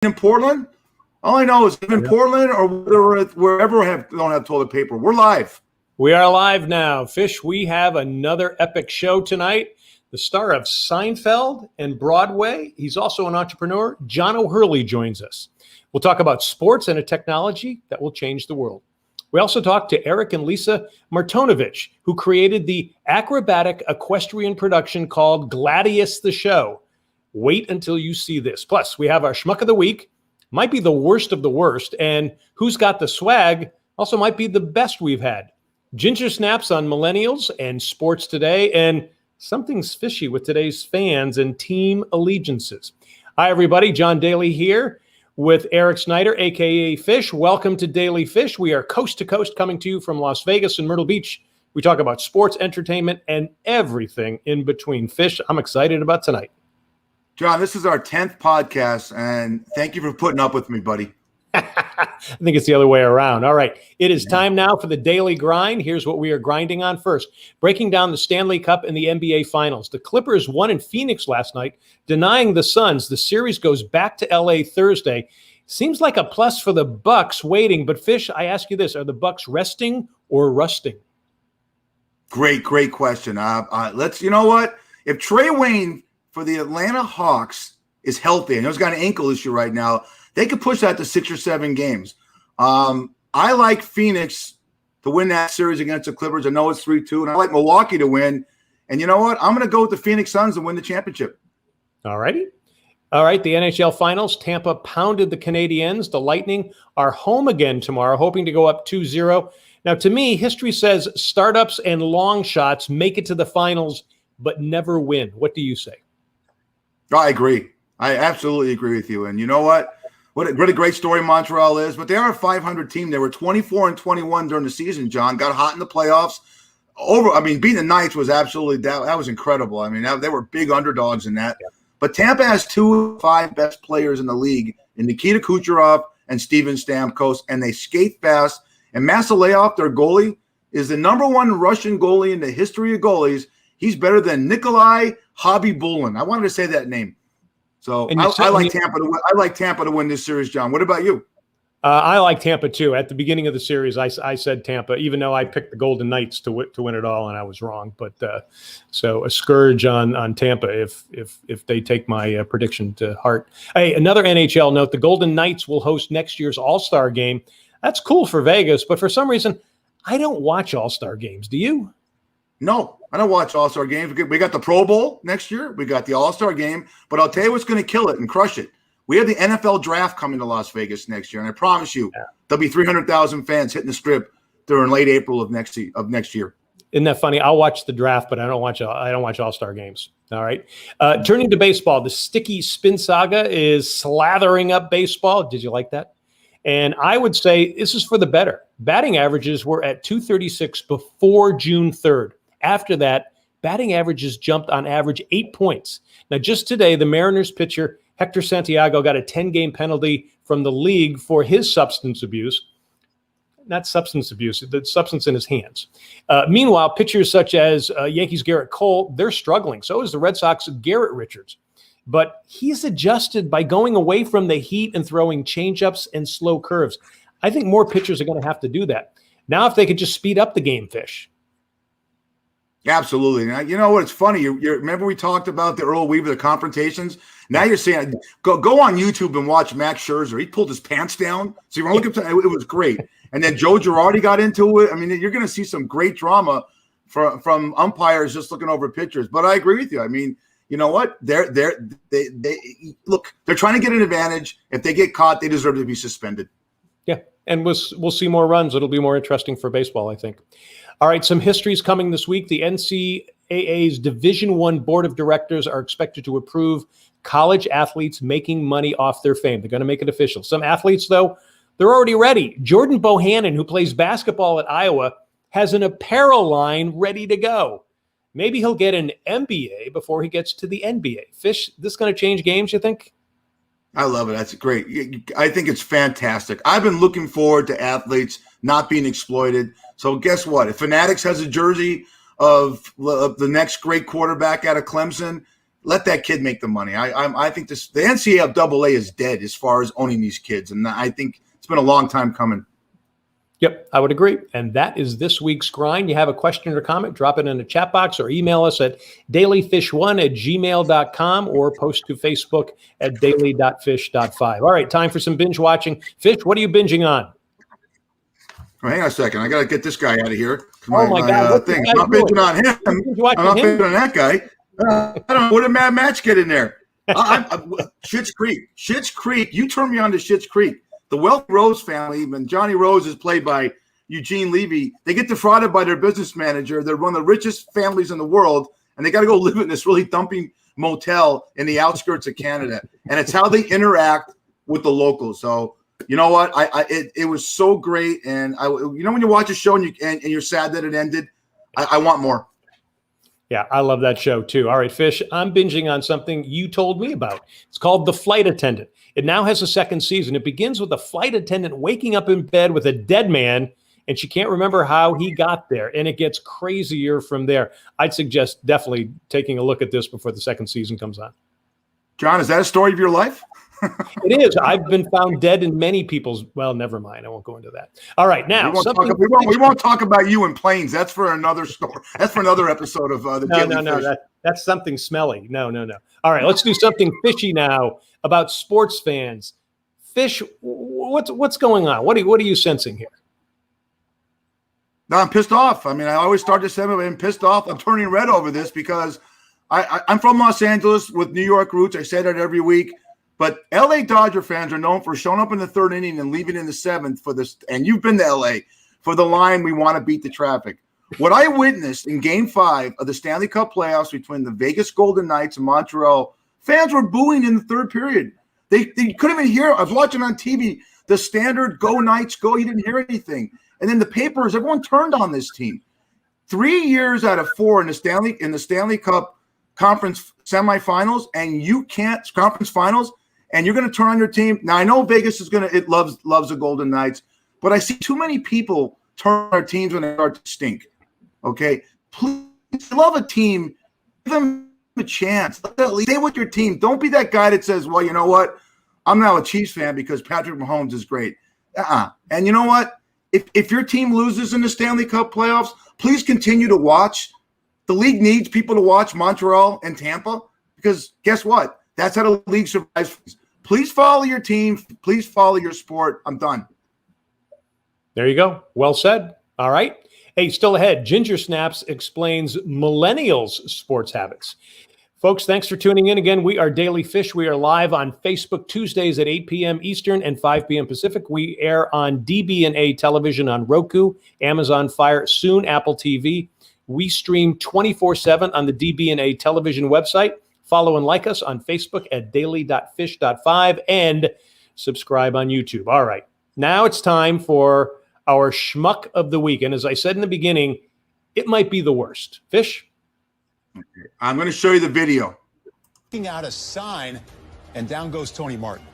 in Portland. All I know is in Portland or wherever don't have toilet paper. We're live. We are live now. Fish, we have another epic show tonight. The star of Seinfeld and Broadway. He's also an entrepreneur. John O'Hurley joins us. We'll talk about sports and a technology that will change the world. We also talk to Eric and Lisa Martonovich, who created the acrobatic equestrian production called Gladiator the Show. Wait until you see this. Plus, we have our Schmuck of the Week. Might be the worst of the worst. And Who's Got the Swag also might be the best we've had. Ginger snaps on millennials and sports today. And something's fishy with today's fans and team allegiances. Hi, everybody. John Daly here with Eric Snyder, a.k.a. Fish. Welcome to Daily Fish. We are coast to coast coming to you from Las Vegas and Myrtle Beach. We talk about sports, entertainment, and everything in between. Fish, I'm excited about tonight. John, this is our 10th podcast, and thank you for putting up with me, buddy. I think it's the other way around. All right. It is time now for the daily grind. Here's what we are grinding on first. Breaking down the Stanley Cup and the NBA Finals. The Clippers won in Phoenix last night, denying the Suns. The series goes back to L.A. Thursday. Seems like a plus for the Bucks waiting. But, Fish, I ask you this. Are the Bucks resting or rusting? Great question. You know what? If Trey Wayne for the Atlanta Hawks is healthy, and he's got an ankle issue right now, they could push that to 6 or 7 games. I like Phoenix to win that series against the Clippers. I know it's 3-2, and I like Milwaukee to win. And you know what? I'm going to go with the Phoenix Suns and win the championship. All righty. All right, the NHL Finals. Tampa pounded the Canadiens. The Lightning are home again tomorrow, hoping to go up 2-0. Now, to me, history says startups and long shots make it to the finals but never win. What do you say? I agree. I absolutely agree with you. And you know what? What a great story Montreal is. But they are a 500 team. They were 24-21 during the season, John. Got hot in the playoffs. Beating the Knights was absolutely that was incredible. They were big underdogs in that. Yeah. But Tampa has 2 of the 5 best players in the league in Nikita Kucherov and Steven Stamkos, and they skate fast. And Masaleyev, their goalie, is the number 1 Russian goalie in the history of goalies. He's better than Nikolai Khabibulin. I wanted to say that name. So I like Tampa to win. I like Tampa to win this series, John. What about you? I like Tampa too. At the beginning of the series, I said Tampa, even though I picked the Golden Knights to win it all, and I was wrong. But so a scourge on Tampa if they take my prediction to heart. Hey, another NHL note: the Golden Knights will host next year's All-Star Game. That's cool for Vegas, but for some reason, I don't watch All-Star games. Do you? No, I don't watch All-Star games. We got the Pro Bowl next year. We got the All-Star game. But I'll tell you what's going to kill it and crush it. We have the NFL draft coming to Las Vegas next year. And I promise you, there'll be 300,000 fans hitting the strip during late April of next year. Isn't that funny? I'll watch the draft, but I don't watch All-Star games. All right. Turning to baseball, the Sticky Spin Saga is slathering up baseball. Did you like that? And I would say this is for the better. Batting averages were at .236 before June 3rd. After that, batting averages jumped on average 8 points. Now, just today, the Mariners pitcher Hector Santiago got a 10-game penalty from the league for his substance abuse. Not substance abuse, the substance in his hands. Meanwhile, pitchers such as Yankees' Garrett Cole, they're struggling. So is the Red Sox' Garrett Richards. But he's adjusted by going away from the heat and throwing changeups and slow curves. I think more pitchers are going to have to do that. Now, if they could just speed up the game, Fish. Absolutely. Now, you know what? It's funny. You remember we talked about the Earl Weaver, the confrontations? Now you're saying go on YouTube and watch Max Scherzer. He pulled his pants down. So you're looking at it was great. And then Joe Girardi got into it. You're going to see some great drama from umpires just looking over pitchers. But I agree with you. You know what? They look. They're trying to get an advantage. If they get caught, they deserve to be suspended. Yeah, and we'll see more runs. It'll be more interesting for baseball, I think. All right, some history's coming this week. The NCAA's Division I Board of Directors are expected to approve college athletes making money off their fame. They're going to make it official. Some athletes, though, they're already ready. Jordan Bohannon, who plays basketball at Iowa, has an apparel line ready to go. Maybe he'll get an MBA before he gets to the NBA. Fish, this going to change games, you think? I love it. That's great. I think it's fantastic. I've been looking forward to athletes not being exploited. So guess what? If Fanatics has a jersey of the next great quarterback out of Clemson, let that kid make the money. I think the NCAA is dead as far as owning these kids, and I think it's been a long time coming. Yep, I would agree. And that is this week's grind. You have a question or comment, drop it in the chat box or email us at dailyfish1@gmail.com or post to Facebook at daily.fish.5. All right, time for some binge watching. Fish, what are you binging on? Well, hang on a second. I got to get this guy out of here. Oh, my God. Thing. I'm not binging on him. I'm not binging on that guy. I don't know. What did Mad Match get in there? Schitt's Creek. Schitt's Creek. You turned me on to Schitt's Creek. The Wealthy Rose family, and Johnny Rose is played by Eugene Levy. They get defrauded by their business manager. They're one of the richest families in the world, and they got to go live in this really dumping motel in the outskirts of Canada. And it's how they interact with the locals. So, you know what? It was so great. And when you watch a show and you're sad that it ended, I want more. Yeah, I love that show too. All right, Fish, I'm binging on something you told me about. It's called The Flight Attendant. It now has a second season. It begins with a flight attendant waking up in bed with a dead man, and she can't remember how he got there, and it gets crazier from there. I'd suggest definitely taking a look at this before the second season comes on. John, is that a story of your life? It is. I've been found dead in many people's. Well, never mind. I won't go into that. All right, now we won't talk about you in planes. That's for another story. That's for another episode of the Daily Fish. No. That's something smelly. No. All right, let's do something fishy now about sports fans. Fish, what's going on? What are you sensing here? No, I'm pissed off. I mean, I always start this segment. I'm pissed off. I'm turning red over this because I'm from Los Angeles with New York roots. I say that every week. But LA Dodger fans are known for showing up in the third inning and leaving in the seventh for this. And you've been to LA for the line, we want to beat the traffic. What I witnessed in Game 5 of the Stanley Cup playoffs between the Vegas Golden Knights and Montreal, fans were booing in the third period. They couldn't even hear. I was watching on TV the standard "Go Knights, go." You didn't hear anything. And then the papers, everyone turned on this team. 3 years out of 4 in the Stanley Cup conference semifinals, and you can't conference finals. And you're going to turn on your team. Now, I know Vegas loves the Golden Knights, but I see too many people turn on our teams when they start to stink. Okay? Please love a team. Give them a chance. Stay with your team. Don't be that guy that says, well, you know what? I'm now a Chiefs fan because Patrick Mahomes is great. And you know what? If your team loses in the Stanley Cup playoffs, please continue to watch. The league needs people to watch Montreal and Tampa because guess what? That's how the league survives. Please follow your team. Please follow your sport. I'm done. There you go. Well said. All right. Hey, still ahead. Ginger Snaps explains millennials' sports habits. Folks, thanks for tuning in again. We are Daily Fish. We are live on Facebook Tuesdays at 8 p.m. Eastern and 5 p.m. Pacific. We air on DB&A television on Roku, Amazon Fire, soon Apple TV. We stream 24/7 on the DB&A television website. Follow and like us on Facebook at daily.fish.5 and subscribe on YouTube. All right. Now it's time for our schmuck of the week. And as I said in the beginning, it might be the worst. Fish? Okay. I'm going to show you the video. Looking out a sign, and down goes Tony Martin.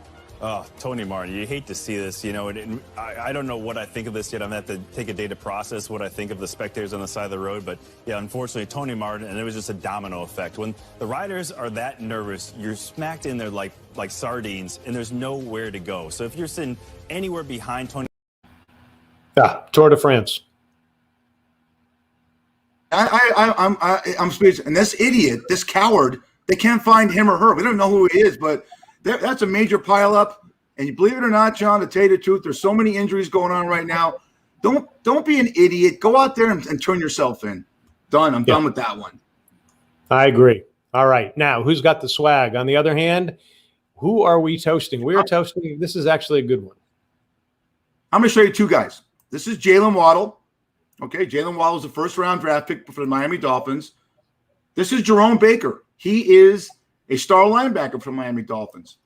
Oh, Tony Martin, you hate to see this, you know, and I don't know what I think of this yet. I'm going to have to take a day to process what I think of the spectators on the side of the road. But, yeah, unfortunately, Tony Martin, and it was just a domino effect. When the riders are that nervous, you're smacked in there like sardines, and there's nowhere to go. So if you're sitting anywhere behind Tony. Yeah, Tour de France. I'm speechless. And this idiot, this coward, they can't find him or her. We don't know who he is, but that's a major pileup. And you believe it or not, John, to tell you the truth, there's so many injuries going on right now. Don't be an idiot. Go out there and turn yourself in. Done. I'm done with that one. I agree. All right. Now, who's got the swag? On the other hand, who are we toasting? We are toasting. This is actually a good one. I'm going to show you two guys. This is Jalen Waddle. Okay, Jalen Waddle is the first-round draft pick for the Miami Dolphins. This is Jerome Baker. He is a star linebacker for the Miami Dolphins.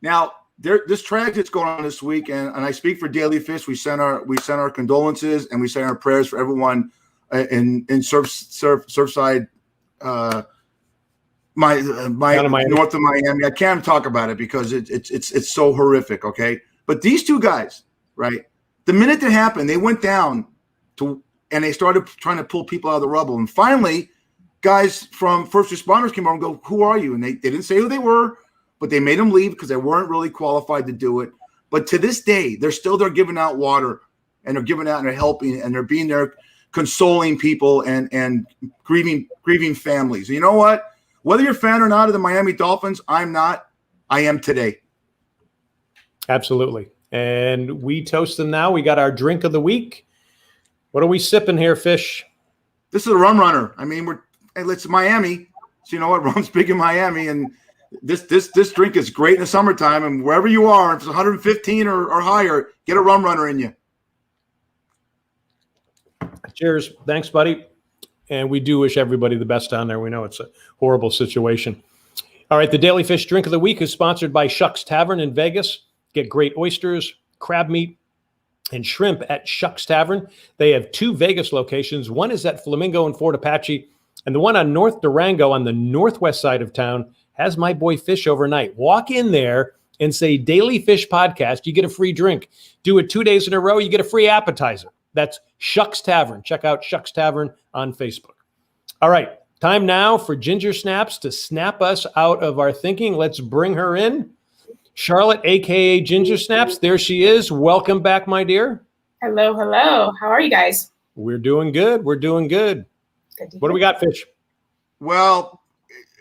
Now, this tragedy that's going on this week, and I speak for Daily Fish. We send our condolences and we send our prayers for everyone in Surfside, north of Miami. I can't talk about it because it's so horrific. Okay, but these two guys, right? The minute that happened, they went down and they started trying to pull people out of the rubble. And finally, guys from first responders came over and go, "Who are you?" And they didn't say who they were, but they made them leave because they weren't really qualified to do it. But to this day, they're still there giving out water, and they're giving out and they're helping, and they're being there consoling people and grieving families. And you know what? Whether you're a fan or not of the Miami Dolphins, I'm not. I am today. Absolutely. And we toast them now. We got our drink of the week. What are we sipping here, Fish? This is a rum runner. I mean, it's Miami, so you know what? Rum's big in Miami, and this drink is great in the summertime. And wherever you are, if it's 115 or higher, get a rum runner in you. Cheers. Thanks, buddy. And we do wish everybody the best down there. We know it's a horrible situation. All right, the Daily Fish Drink of the Week is sponsored by Shucks Tavern in Vegas. Get great oysters, crab meat, and shrimp at Shucks Tavern. They have 2 Vegas locations. One is at Flamingo and Fort Apache, and the one on North Durango on the northwest side of town has my boy Fish overnight. Walk in there and say Daily Fish Podcast. You get a free drink. Do it 2 days in a row. You get a free appetizer. That's Shucks Tavern. Check out Shucks Tavern on Facebook. All right, time now for Ginger Snaps to snap us out of our thinking. Let's bring her in. Charlotte, a.k.a. Ginger Snaps. There she is. Welcome back, my dear. Hello, hello. How are you guys? We're doing good. We're doing good. What do we got, Fish? Well,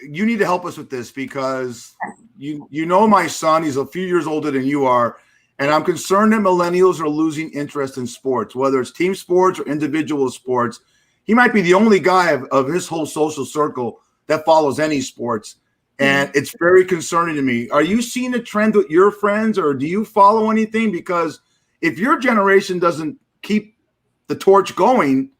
you need to help us with this because you know my son. He's a few years older than you are, and I'm concerned that millennials are losing interest in sports, whether it's team sports or individual sports. He might be the only guy of his whole social circle that follows any sports. And it's very concerning to me. Are you seeing a trend with your friends, or do you follow anything? Because if your generation doesn't keep the torch going,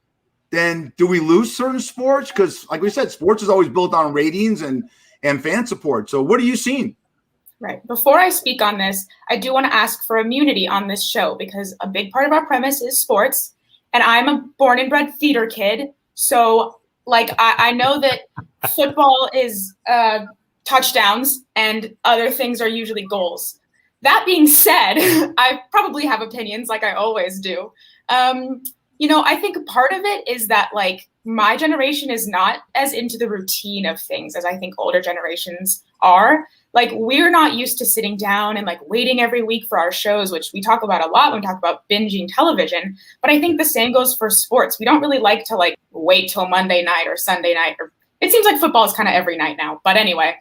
then do we lose certain sports? Because like we said, sports is always built on ratings and fan support. So what are you seeing? Right. Before I speak on this, I do want to ask for immunity on this show because a big part of our premise is sports. And I'm a born and bred theater kid. So like I know that football is touchdowns and other things are usually goals. That being said, I probably have opinions like I always do. I think part of it is that like my generation is not as into the routine of things as I think older generations are. Like we're not used to sitting down and like waiting every week for our shows, which we talk about a lot when we talk about binging television. But I think the same goes for sports. We don't really like to like wait till Monday night or Sunday night, or it seems like football is kind of every night now. But anyway,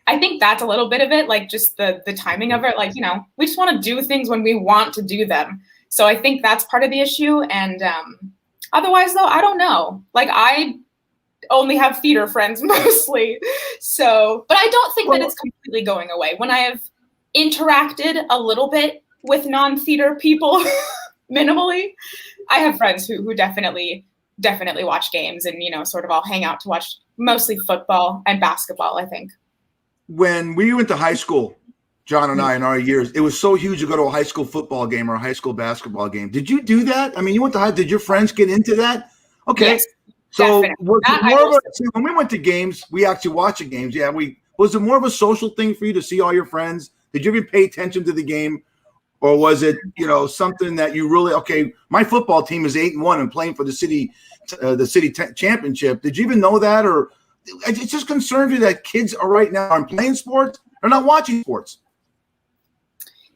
I think that's a little bit of it, like just the timing of it. Like, we just want to do things when we want to do them. So I think that's part of the issue. And otherwise, though, I don't know. Like, I only have theater friends mostly. So, but I don't think that it's completely going away. When I have interacted a little bit with non-theater people minimally, I have friends who definitely watch games and, sort of all hang out to watch mostly football and basketball, I think. When we went to high school, John and I, in our years, it was so huge to go to a high school football game or a high school basketball game. Did you do that? I mean, you went to high. Did your friends get into that? Okay. Yes, so definitely. when we went to games, we actually watched the games. Yeah, was it more of a social thing for you to see all your friends? Did you even pay attention to the game? Or was it, something that you really, okay, my football team is 8-1 and playing for the city championship. Did you even know that? Or it just concerns me that kids are right now are playing sports. They're not watching sports.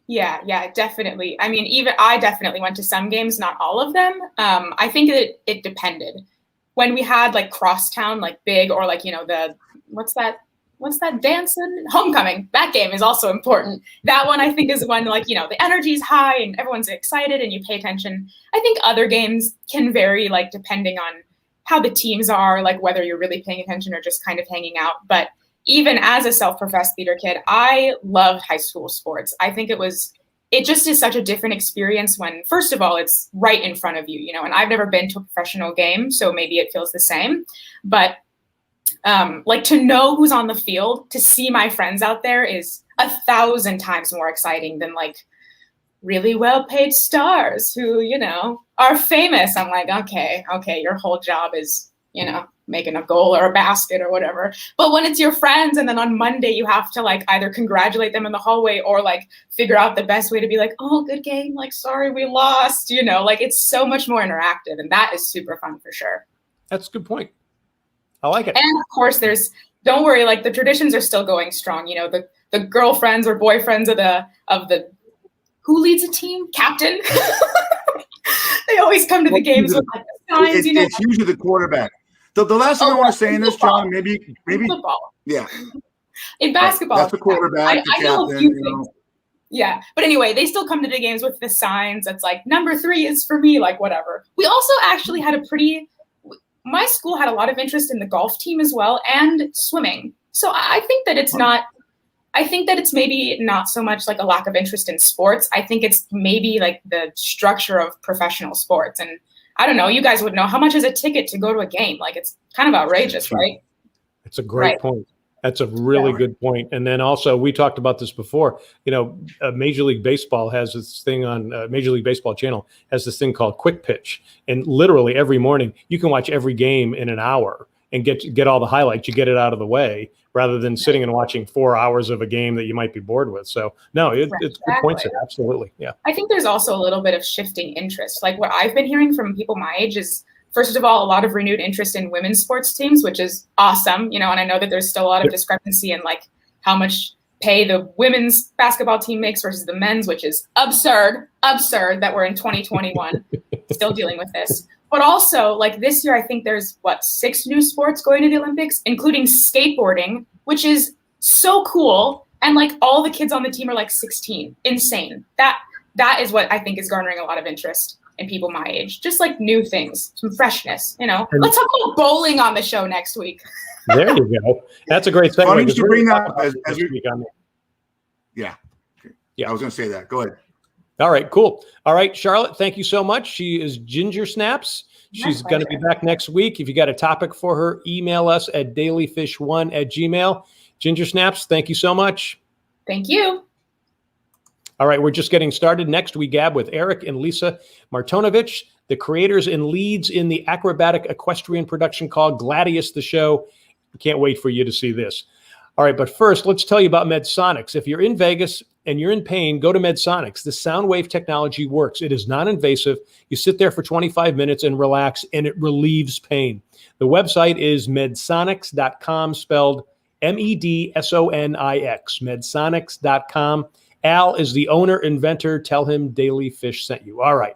Yeah, definitely. I mean, I definitely went to some games, not all of them. I think it depended. When we had like crosstown, like big, or like, what's that dance in homecoming? That game is also important. That one I think is when like, the energy is high and everyone's excited and you pay attention. I think other games can vary, like depending on how the teams are, like whether you're really paying attention or just kind of hanging out. But even as a self-professed theater kid, I loved high school sports. I think it just is such a different experience when, first of all, it's right in front of you, and I've never been to a professional game, so maybe it feels the same. But like to know who's on the field, to see my friends out there is 1,000 times more exciting than like really well-paid stars who, are famous. I'm like, okay, your whole job is, making a goal or a basket or whatever. But when it's your friends and then on Monday you have to like either congratulate them in the hallway or like figure out the best way to be like, oh, good game. Like, sorry, we lost, like it's so much more interactive. And that is super fun for sure. That's a good point. I like it. And of course, don't worry, like the traditions are still going strong. You know, the girlfriends or boyfriends of the who leads a team? Captain. They always come to the games with like the signs, It's usually the quarterback. The last thing I want to say in this, John, maybe football. Yeah. In basketball. That's the quarterback, the captain. Yeah. But anyway, they still come to the games with the signs that's like number 3 is for me, like whatever. We also actually had my school had a lot of interest in the golf team as well and swimming. So I think that it's maybe not so much like a lack of interest in sports. I think it's maybe like the structure of professional sports. And I don't know, you guys would know, how much is a ticket to go to a game? Like it's kind of outrageous, right? It's a great point. That's a really good point. And then also, we talked about this before, you know, Major League Baseball has this thing on Major League Baseball channel has this thing called Quick Pitch. And literally every morning you can watch every game in an hour and get all the highlights. You get it out of the way rather than sitting and watching 4 hours of a game that you might be bored with. So no, it's good points here. Absolutely. Yeah. I think there's also a little bit of shifting interest. Like what I've been hearing from people my age is, first of all, a lot of renewed interest in women's sports teams, which is awesome, you know, and I know that there's still a lot of discrepancy in like how much pay the women's basketball team makes versus the men's, which is absurd that we're in 2021 still dealing with this. But also, like this year, I think there's 6 new sports going to the Olympics, including skateboarding, which is so cool. And like all the kids on the team are like 16. Insane. That is what I think is garnering a lot of interest in people my age. Just like new things, some freshness, you know. Let's talk about bowling on the show next week. There you go. That's a great segue. Why don't you bring that up Yeah, I was going to say that. Go ahead. All right, cool. All right, Charlotte, thank you so much. She is Ginger Snaps. She's going to be back next week. If you got a topic for her, email us at dailyfish1@gmail.com. Ginger Snaps, thank you so much. Thank you. All right, we're just getting started. Next, we gab with Eric and Lisa Martonovich, the creators and leads in the acrobatic equestrian production called Gladiator, the show. Can't wait for you to see this. All right, but first, let's tell you about MedSonics. If you're in Vegas and you're in pain, go to MedSonics. The sound wave technology works. It is non-invasive. You sit there for 25 minutes and relax, and it relieves pain. The website is medsonics.com, spelled MEDSONIX, medsonics.com. Al is the owner, inventor. Tell him Daily Fish sent you. All right,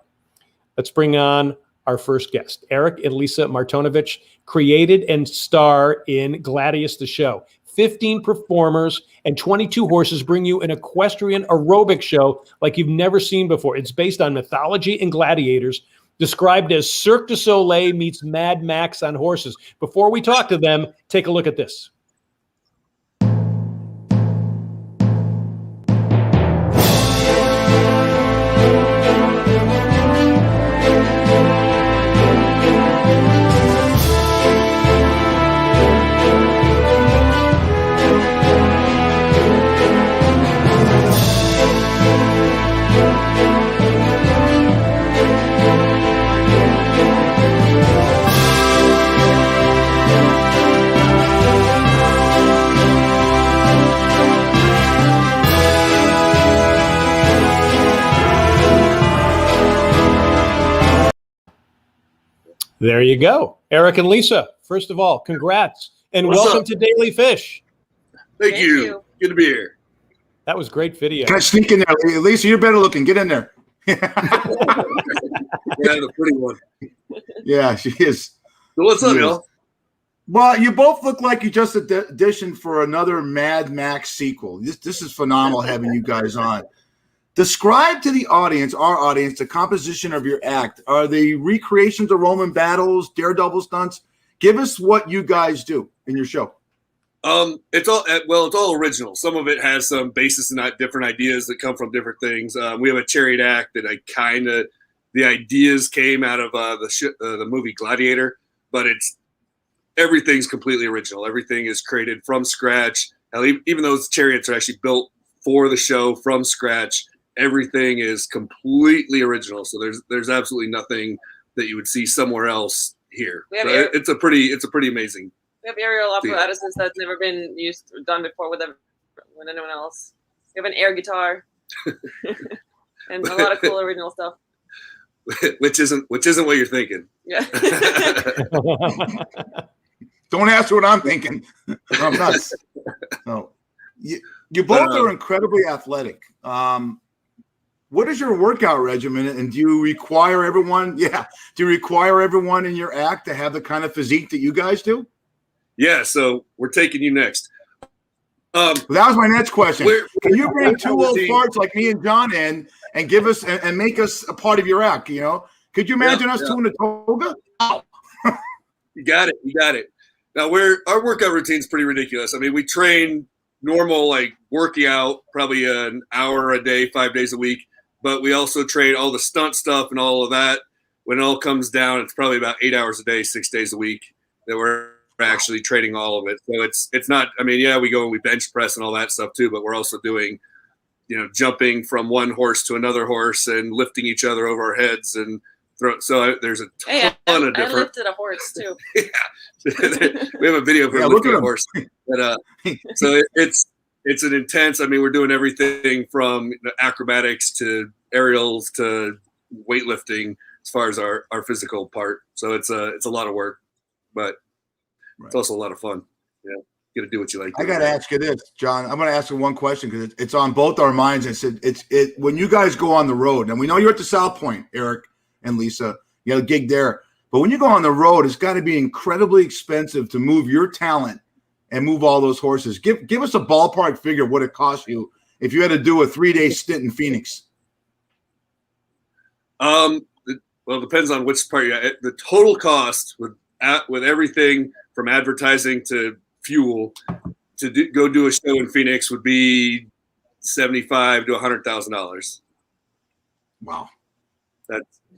let's bring on our first guest. Eric and Lisa Martonovich created and star in Gladiator, the show. 15 performers and 22 horses bring you an equestrian aerobic show like you've never seen before. It's based on mythology and gladiators, described as Cirque du Soleil meets Mad Max on horses. Before we talk to them, take a look at this. There you go. Eric and Lisa, first of all, congrats. And welcome to Daily Fish. Thank you. Good to be here. That was great video. Can I sneak in there? Lisa, you're better looking. Get in there. Yeah, the pretty one. Yeah, she is. So what's up, y'all? Well, you both look like you just auditioned for another Mad Max sequel. This is phenomenal having you guys on. Describe to the audience, our audience, the composition of your act. Are they recreations of Roman battles, daredevil stunts? Give us what you guys do in your show. It's all original. Some of it has some basis in different ideas that come from different things. We have a chariot act that the ideas came out of the movie Gladiator, but everything's completely original. Everything is created from scratch. Even though those chariots are actually built for the show from scratch, everything is completely original. So there's absolutely nothing that you would see somewhere else here. It's a pretty amazing. We have aerial apparatuses that's never been done before with anyone else. We have an air guitar and a lot of cool original stuff. Which isn't what you're thinking. Yeah. Don't ask what I'm thinking. I'm nuts. No, you both are incredibly athletic. What is your workout regimen, and do you require everyone? Yeah, do you require everyone in your act to have the kind of physique that you guys do? Yeah, so we're taking you next. That was my next question. Can you bring two old farts like me and John in and give us and make us a part of your act? You know, could you imagine us two in a toga? You got it. Now our workout routine's pretty ridiculous. I mean, we train normal, like working out probably an hour a day, 5 days a week, but we also train all the stunt stuff and all of that. When it all comes down, it's probably about 8 hours a day, 6 days a week that we're actually training all of it. So it's not, I mean, yeah, we go and we bench press and all that stuff too, but we're also doing, jumping from one horse to another horse and lifting each other over our heads and there's a ton of different. I lifted a horse too. Yeah. We have a video of her lifting a horse. But, so it's an intense. I mean, we're doing everything from acrobatics to aerials to weightlifting as far as our physical part. So it's a lot of work, but it's also a lot of fun. Yeah, you got to do what you like. I got to ask you this, John. I'm going to ask you one question because it's on both our minds. It's when you guys go on the road, and we know you're at the South Point, Eric and Lisa, you got a gig there. But when you go on the road, it's got to be incredibly expensive to move your talent and move all those horses. Give us a ballpark figure of what it costs you if you had to do a 3-day stint in Phoenix. Well, it depends on which part you're at. The total cost with everything from advertising to fuel to go do a show in Phoenix would be $75,000 to $100,000. Wow.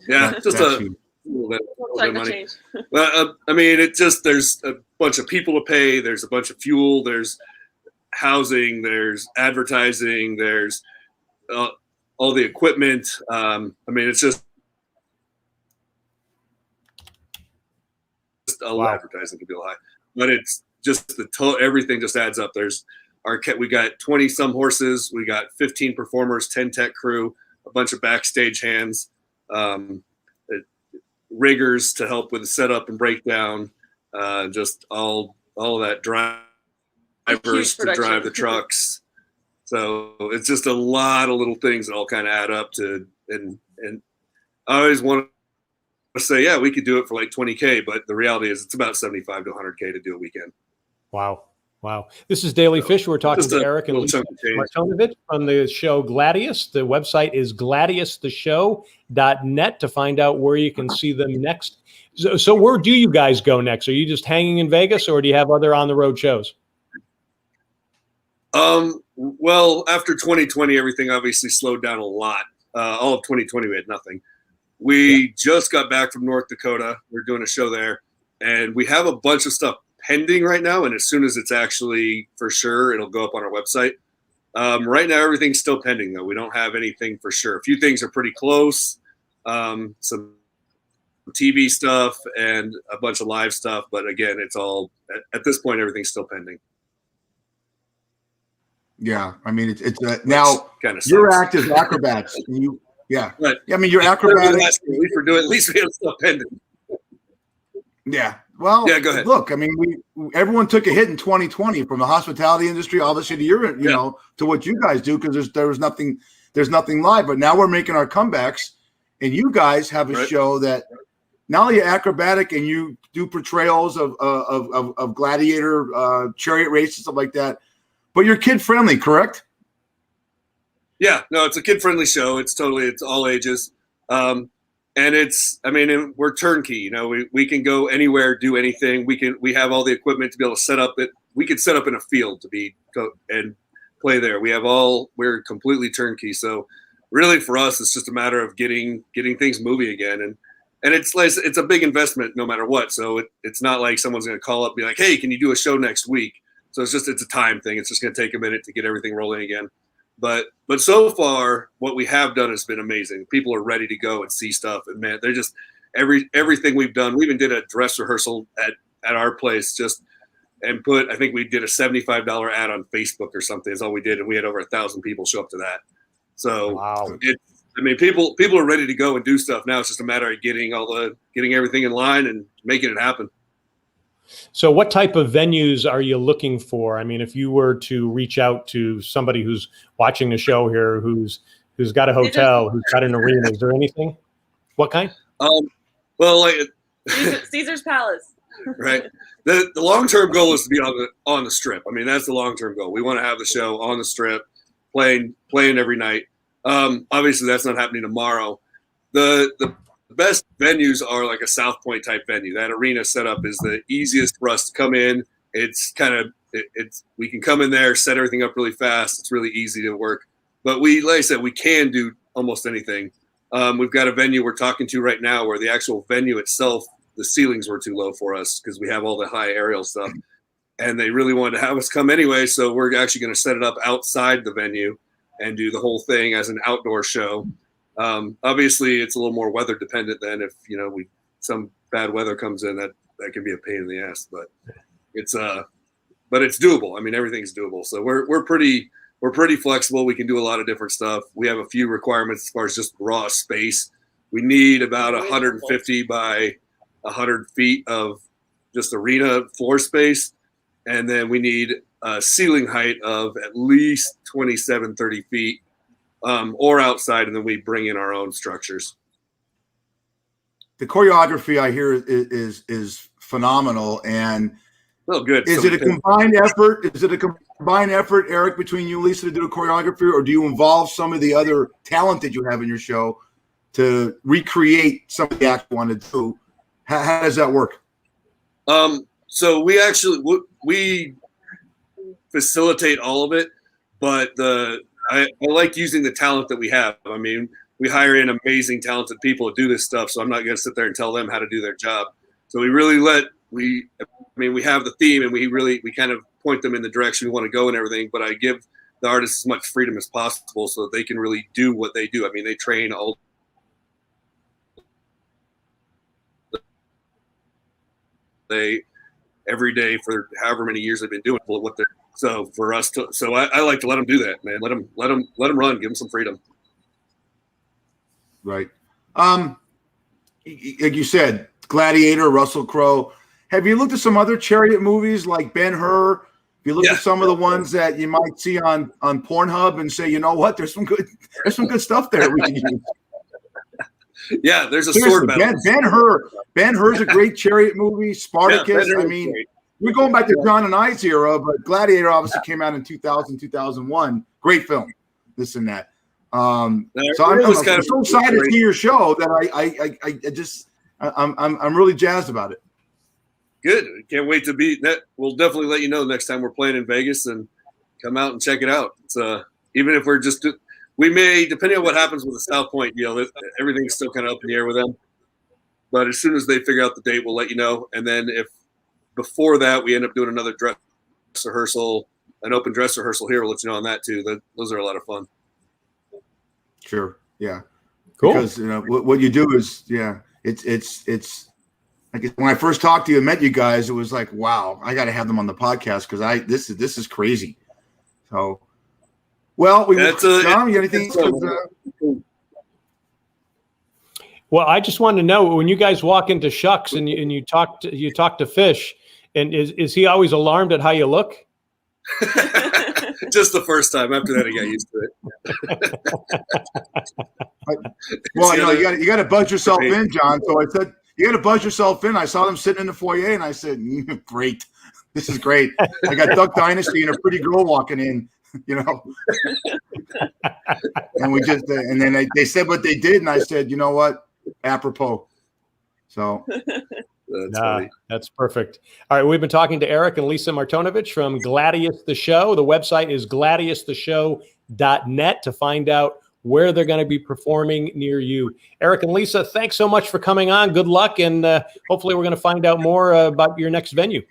Just a little bit of money. Well, I mean, there's a bunch of people to pay. There's a bunch of fuel. There's housing. There's advertising. There's all the equipment. I mean, it's just a lot of advertising can be a lot, but it's just everything just adds up. We got 20 some horses. We got 15 performers, 10 tech crew, a bunch of backstage hands. Riggers to help with the setup and breakdown, just all of that, drivers to drive the trucks. So it's just a lot of little things that all kind of add up to, and I always want to say, yeah, we could do it for like $20K, but the reality is it's about $75 to $100K to do a weekend. Wow. This is Daly Fish. We're talking to Eric and Lisa Martinovich from the show Gladius. The website is gladiustheshow.net to find out where you can see them next. So where do you guys go next? Are you just hanging in Vegas, or do you have other on-the-road shows? Well, after 2020, everything obviously slowed down a lot. All of 2020, we had nothing. We just got back from North Dakota. We're doing a show there, and we have a bunch of stuff pending right now, and as soon as it's actually for sure, it'll go up on our website. Right now, everything's still pending, though. We don't have anything for sure. A few things are pretty close, some TV stuff and a bunch of live stuff, but again, it's all at this point, everything's still pending. Yeah, I mean, it's now your act is acrobats. But, I mean, your acrobatics. At least we have stuff pending. Yeah. Well, yeah, go ahead. Look, I mean, everyone took a hit in 2020 from the hospitality industry, obviously to to what you guys do, because there's nothing live. But now we're making our comebacks, and you guys have a show that not only acrobatic and you do portrayals of gladiator, chariot races, stuff like that, but you're kid friendly, correct? Yeah, no, it's a kid friendly show. It's all ages. And we're turnkey. We can go anywhere, do anything. We have all the equipment to be able to set up it. We could set up in a field and play there. We're completely turnkey. So really for us, it's just a matter of getting things moving again. And it's a big investment no matter what. So it's not like someone's going to call up and be like, hey, can you do a show next week? So it's a time thing. It's just going to take a minute to get everything rolling again. But so far, what we have done has been amazing. People are ready to go and see stuff, and man, they're just everything we've done. We even did a dress rehearsal at our place, I think we did a $75 ad on Facebook or something. Is all we did, and we had over 1,000 people show up to that. So wow. People are ready to go and do stuff now. It's just a matter of getting everything in line and making it happen. So what type of venues are you looking for? I mean, if you were to reach out to somebody who's watching the show here, who's got a hotel, who's got an arena, is there anything? What kind? Well, like Caesar's Palace. right. The long-term goal is to be on the strip. I mean, that's the long-term goal. We want to have the show on the strip, playing every night. Obviously, that's not happening tomorrow. The best venues are like a South Point type venue. That arena setup is the easiest for us to come in. It's we can come in there, set everything up really fast. It's really easy to work. But like I said, we can do almost anything. We've got a venue we're talking to right now where the actual venue itself, the ceilings were too low for us because we have all the high aerial stuff. And they really wanted to have us come anyway, so we're actually going to set it up outside the venue and do the whole thing as an outdoor show. Obviously, it's a little more weather dependent than if some bad weather comes in, that can be a pain in the ass. But it's doable. I mean, everything's doable. So we're pretty flexible. We can do a lot of different stuff. We have a few requirements as far as just raw space. We need about 150 by 100 feet of just arena floor space. And then we need a ceiling height of at least 27, 30 feet or outside. And then we bring in our own structures. The choreography I hear is phenomenal. And good. Is it a combined effort? Is it a combined effort, Eric, between you and Lisa to do the choreography, or do you involve some of the other talent that you have in your show to recreate some of the acts you want to do? How does that work? So we facilitate all of it, but I like using the talent that we have. I mean, we hire in amazing, talented people to do this stuff, so I'm not going to sit there and tell them how to do their job. So we really we have the theme, and we kind of point them in the direction we want to go and everything, but I give the artists as much freedom as possible so that they can really do what they do. I mean, they train all every day for however many years they've been doing what they're so for us to I like to let them do that, man. Let them run, give them some freedom. Right. Like you said, Gladiator, Russell Crowe. Have you looked at some other chariot movies like Ben-Hur? Have you looked at some of the ones that you might see on Pornhub and say, you know what, there's some good stuff there we can use. Yeah, there's a Seriously, sword battle. Ben-Hur's a great chariot movie. Spartacus. I mean, we're going back to John and I's era, but Gladiator obviously came out in 2000, 2001. Great film. This and that. So I'm so excited to see your show that I'm really jazzed about it. Good. Can't wait to be that. We'll definitely let you know next time we're playing in Vegas and come out and check it out. It's even if we're just. We may, depending on what happens with the South Point deal, everything's still kind of up in the air with them. But as soon as they figure out the date, we'll let you know. And then if before that we end up doing another dress rehearsal, an open dress rehearsal here, we'll let you know on that too. Those are a lot of fun. Sure. Yeah. Cool. Because what you do is it's like when I first talked to you and met you guys, it was like, wow, I got to have them on the podcast because this is crazy. So. Well, John, you got anything? Well, I just wanted to know when you guys walk into Shucks and you talk to Fish, and is he always alarmed at how you look? Just the first time. After that, I got used to it. Well, you got to buzz yourself in, John. So I said you got to buzz yourself in. I saw them sitting in the foyer, and I said, "Great, this is great." I got Duck Dynasty and a pretty girl walking in. And we just and then they said what they did, and I said, you know what, apropos. So that's perfect. All right, we've been talking to Eric and Lisa Martonovich from Gladius the Show. The website is gladiustheshow.net to find out where they're going to be performing near you. Eric and Lisa, thanks so much for coming on. Good luck, and hopefully we're going to find out more about your next venue.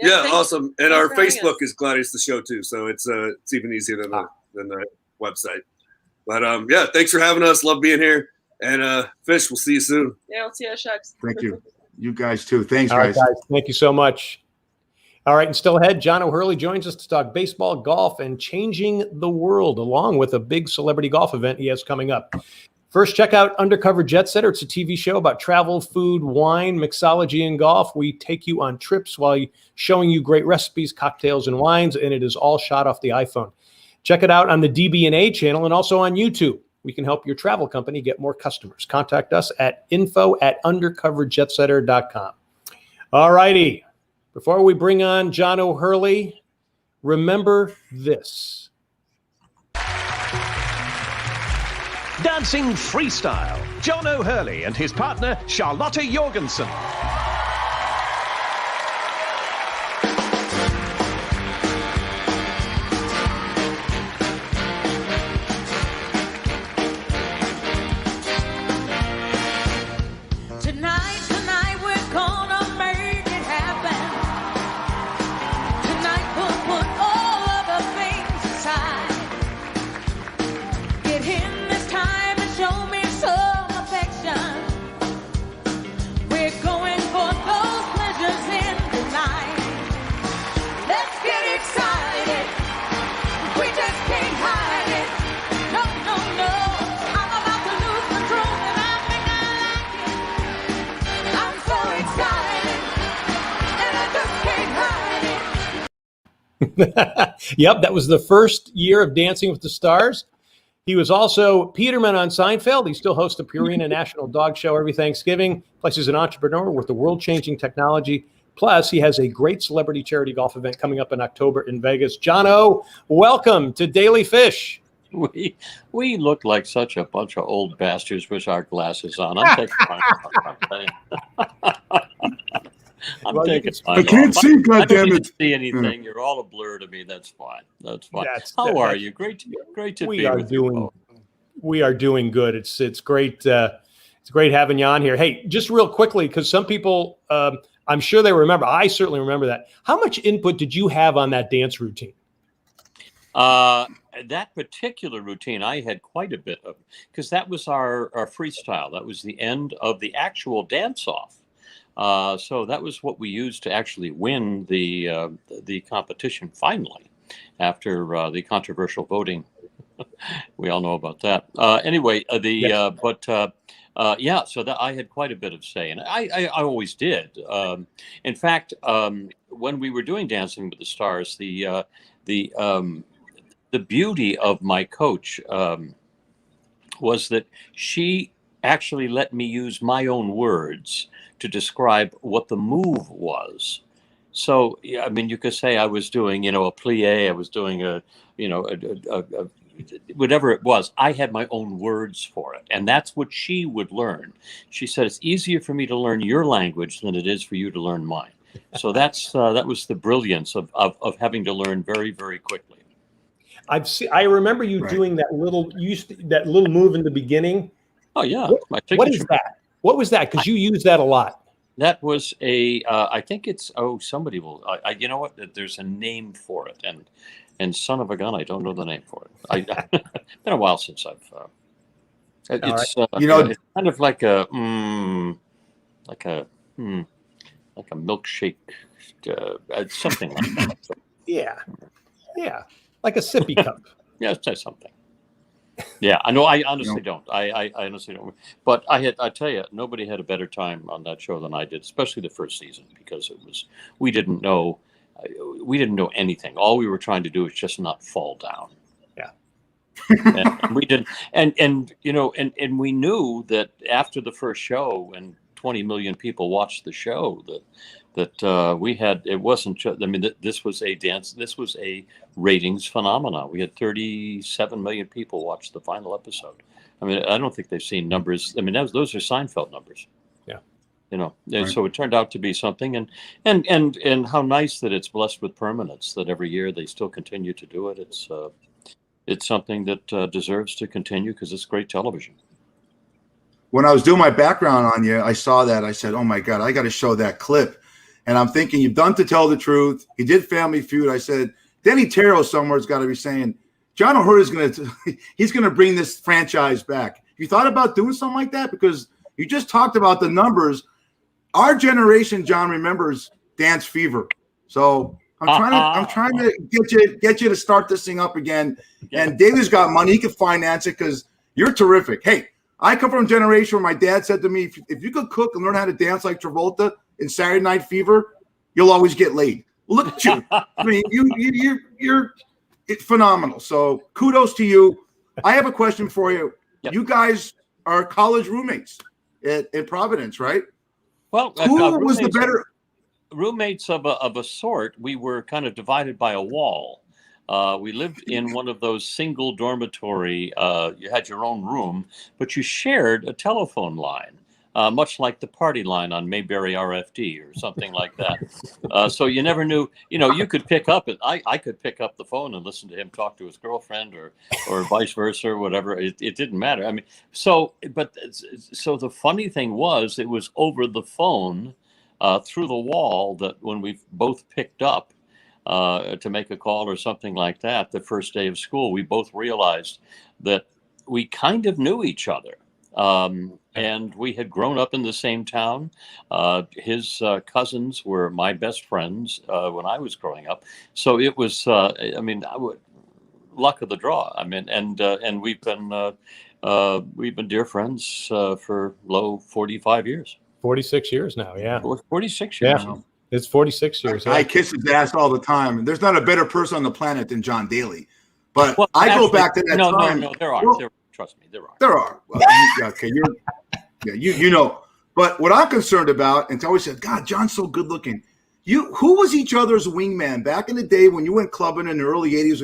Yeah, awesome. And our Facebook is Gladius the Show too, so it's even easier than the website. But yeah, thanks for having us. Love being here. And Fish, we'll see you soon. Yeah, we'll see you at Shucks. Thank you. You guys too. Thanks, All guys. right, guys. Thank you so much. All right, and still ahead, John O'Hurley joins us to talk baseball, golf, and changing the world, along with a big celebrity golf event he has coming up. First, check out Undercover Jetsetter. It's a TV show about travel, food, wine, mixology, and golf. We take you on trips while showing you great recipes, cocktails, and wines, and it is all shot off the iPhone. Check it out on the DB&A channel and also on YouTube. We can help your travel company get more customers. Contact us at info@undercoverjetsetter.com. All righty. Before we bring on John O'Hurley, remember this. Dancing freestyle, John O'Hurley and his partner, Charlotte Jorgensen. Tonight, we're gonna make it happen. Tonight, we'll put all other things aside. Get him this time and show me some affection. We're going for those pleasures in the night. Let's get excited. We just can't hide it. No, no, no. I'm about to lose control and I think I like it. I'm so excited and I just can't hide it. Yep, that was the first year of Dancing with the Stars. He was also Peterman on Seinfeld. He still hosts the Purina National Dog Show every Thanksgiving. Plus, he's an entrepreneur with the world-changing technology. Plus, he has a great celebrity charity golf event coming up in October in Vegas. John O, welcome to Daily Fish. We look like such a bunch of old bastards with our glasses on. I'm taking mine off. I'm taking mine I can't off. see, I don't goddammit. need to see anything. You're all a blur to me. That's fine. That's fine. How are you? Great to be with you both. We are doing good. It's great. It's great having you on here. Hey, just real quickly, because some people, I'm sure they remember. I certainly remember that. How much input did you have on that dance routine? That particular routine, I had quite a bit of, because that was our freestyle. That was the end of the actual dance-off. So that was what we used to actually win the competition finally, after the controversial voting. We all know about that. Anyway, yeah. So that I had quite a bit of say, and I always did. In fact, when we were doing Dancing with the Stars, the beauty of my coach was that she actually let me use my own words to describe what the move was. So, I mean, you could say I was doing, a plie, I was doing a whatever it was. I had my own words for it. And that's what she would learn. She said, it's easier for me to learn your language than it is for you to learn mine. So that was the brilliance of having to learn very, very quickly. I remember you doing that little move in the beginning. Oh yeah. What is that? What was that? Because you use that a lot. That was I think it's, somebody will, you know what? There's a name for it. And son of a gun, I don't know the name for it. It's been a while since I've, it's kind of like a milkshake, something like that. So, yeah. Like a sippy cup. Yeah, say something. Yeah, I know. I honestly don't. I honestly don't. But I tell you, nobody had a better time on that show than I did, especially the first season, because we didn't know anything. All we were trying to do was just not fall down. Yeah. And we didn't. And we knew that after the first show, and 20 million people watched the show, that we had, it wasn't just, I mean, this was a ratings phenomena. We had 37 million people watch the final episode. I mean, I don't think they've seen numbers. I mean, those are Seinfeld numbers. Yeah. And so it turned out to be something, and how nice that it's blessed with permanence, that every year they still continue to do it. It's something that deserves to continue, because it's great television. When I was doing my background on you, I saw that. I said, oh my God, I got to show that clip. And I'm thinking, you've done To Tell the Truth. He did Family Feud. I said, Denny Terrell somewhere's got to be saying, John O'Hurley's he's going to bring this franchise back. You thought about doing something like that? Because you just talked about the numbers. Our generation, John, remembers Dance Fever. So I'm trying to get you to start this thing up again. And Daly's got money. He can finance it because you're terrific. Hey, I come from a generation where my dad said to me, if you could cook and learn how to dance like Travolta in Saturday Night Fever, you'll always get laid. Well, look at you. I mean, you're phenomenal. So kudos to you. I have a question for you. Yep. You guys are college roommates in Providence, right? Well, who was the better roommates of a sort? We were kind of divided by a wall. We lived in one of those single dormitory. You had your own room, but you shared a telephone line, much like the party line on Mayberry RFD or something like that. So you never knew. You could pick up it. I could pick up the phone and listen to him talk to his girlfriend, or vice versa, or whatever. It didn't matter. I mean, so the funny thing was, it was over the phone, through the wall, that when we both picked up to make a call or something like that, the first day of school, we both realized that we kind of knew each other. And we had grown up in the same town. His cousins were my best friends when I was growing up. So it was, luck of the draw. I mean, and we've been dear friends for 45 years. 46 years now, yeah. 46 years. Yeah. It's 46 years. I kiss his ass all the time. And there's not a better person on the planet than John Daly. But Well, I actually, go back to that time. No, there are. Trust me, there are. There are. Well, okay, you know. But what I'm concerned about, and I always said, God, John's so good looking. Who was each other's wingman back in the day when you went clubbing in the early 80s?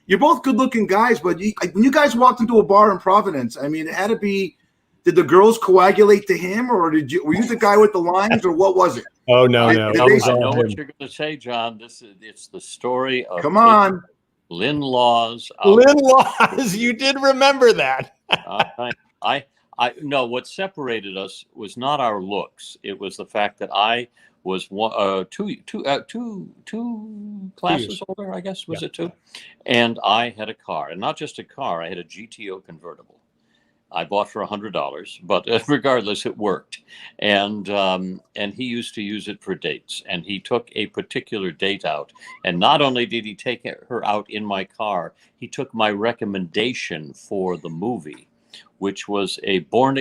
You're both good looking guys, but when you guys walked into a bar in Providence, I mean, it had to be. Did the girls coagulate to him, or were you the guy with the lines, or what was it? Oh no. I know what you're going to say, John. It's the story of Come on. Lynn Laws. Lynn Laws, you did remember that. I no. What separated us was not our looks. It was the fact that I was two classes older, I guess. Was it two? And I had a car, and not just a car. I had a GTO convertible. I bought for $100, but regardless, it worked. And he used to use it for dates. And he took a particular date out. And not only did he take her out in my car, he took my recommendation for the movie, which was